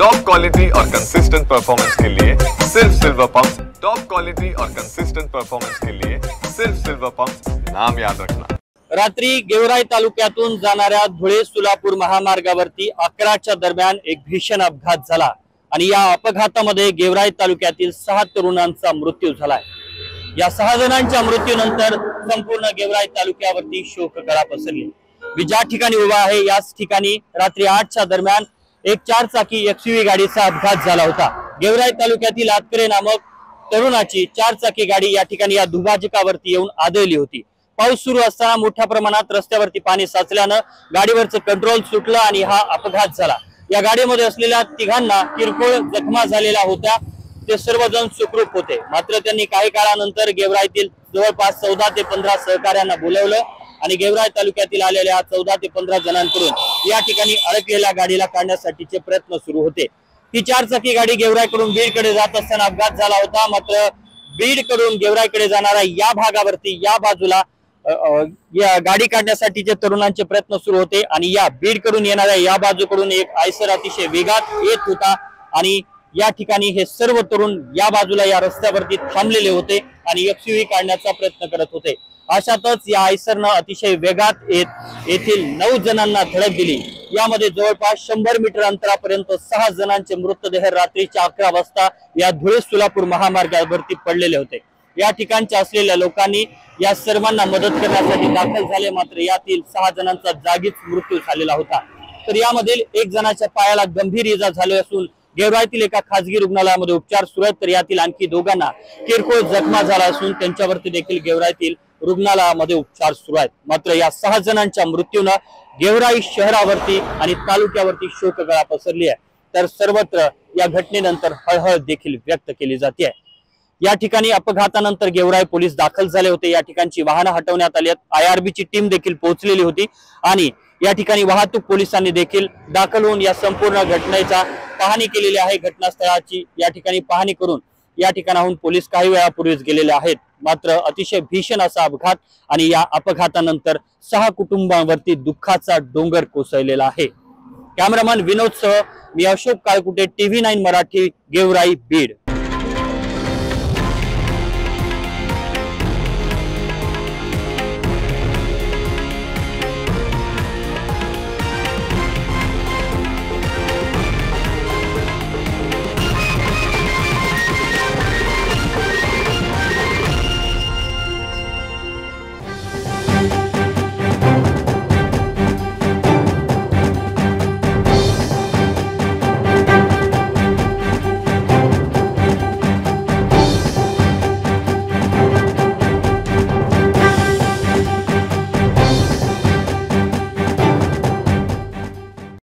Top quality और consistent performance के लिए सिर्फ सिल्वर पंप्स। टॉप क्वालिटी और कंसिस्टेंट परफॉर्मेंस के लिए सिर्फ सिल्वर पंप्स, नाम याद रखना। रात्री गेवराई तालुक्यातून जाणाऱ्या धुळे सोलापूर महामार्गावरती 11च्या दरम्यान एक भीषण अपघात झाला आणि या अपघातामध्ये गेवराई तालुक्यातील 6 तरुणांचा मृत्यू झालाय। या 6 जणांच्या मृत्यूनंतर संपूर्ण गेवराई तालुक्यावरती शोककळा पसरली। मी ज्या ठिकाणी उभा आहे याच ठिकाणी रात्री 8च्या दरम्यान एक 4 चाकी एक्सयूव्ही गाडीचा अपघात झाला होता। गेवराई तालुक्यातील आतकरे नामक तरुणाची 4 चाकी गाडी या ठिकाणी या दुभाजकावरती येऊन आदळली होती। पाऊस सुरू असताना मोठ्या प्रमाणात रस्त्यावरती पाणी साचल्यानं गाडीवरचं कंट्रोल सुटलं आणि हा अपघात झाला। या गाडीमध्ये असलेल्या तिघांना किरकोळ जखमा झालेल्या होत्या। ते सर्वजण सुखरूप होते, मात्र त्यांनी काही काळानंतर गेवराईतील जवळपास 14 ते 15 सहकार्यांना बोलवलं आणि गेवराई तालुक्यातील आलेल्या 14 ते 15 जणांकडून या ठिकाणी अडकलेल्या गाडीला काढण्यासाठीचे प्रयत्न सुरू होते। ही 4 चाकी गाडी गेवराईकडून बीडकडे जात असताना अपघात झाला होता। मात्र बीडकडून गेवराईकडे जाणाऱ्या या भागावरती या बाजूला या गाडी काढण्यासाठीचे तरुणांचे प्रयत्न सुरू होते आणि या बीडकडून येणाऱ्या या बाजूकडून एक आयसर अतिशय वेगात येत होता आणि या ठिकाणी हे सर्व तरुण या बाजूला या रस्त्यावरती थांबलेले होते आणि एक्सयूव्ही काढण्याचा प्रयत्न करत होते। अशातच या आयसरनं अतिशय वेगात येथील 9 जणांना धडक दिली। यामध्ये जवळपास 100 मीटर अंतरापर्यंत 6 जणांचे मृतदेह रात्रीच्या 11 वाजता या धुळे सोलापूर महामार्गावरती पडलेले होते। या ठिकाणच्या असलेल्या लोकांनी या सर्वांना मदत करण्यासाठी दाखल झाले, मात्र यातील 6 जणांचा जागीच मृत्यू झालेला होता। तर यामधील 1 जणाच्या पायाला गंभीर इजा झाली असून गेवराईतील एका खासगी रुग्णालयामध्ये उपचार सुरू आहेत, तर यातील आणखी 2 जणांना किरकोळ जखमा झाला असून त्यांच्यावरती देखील गेवराईतील रुग्णालयामध्ये उपचार सुरू आहेत। मात्र या 6 जणांच्या मृत्यूनं गेवराई शहरावरती आणि तालुक्यावरती शोककळा पसरली आहे। तर सर्वत्र या घटनेनंतर हळहळ देखील व्यक्त केली जाते। या ठिकाणी अपघातानंतर गेवराई पोलीस दाखल झाले होते। या ठिकाणची वाहनं हटवण्यात आली आहेत। IRBची टीम देखील पोहोचलेली होती आणि या ठिकाणी वाहतूक पोलिसांनी देखील दाखल होऊन या संपूर्ण घटनेचा पाहणी केलेली आहे। घटनास्थळाची या ठिकाणी पाहणी करून या ठिकाणाहून पोलीस काही वेळापूर्वीच गेलेले आहेत। मात्र अतिशय भीषण असा अपघात आणि या अपघातानंतर 6 कुटुंबांवरती दुःखाचा डोंगर कोसळलेला आहे। कॅमेरामन विनोद सह मी अशोक काळकुटे, TV9 मराठी, गेवराई, बीड।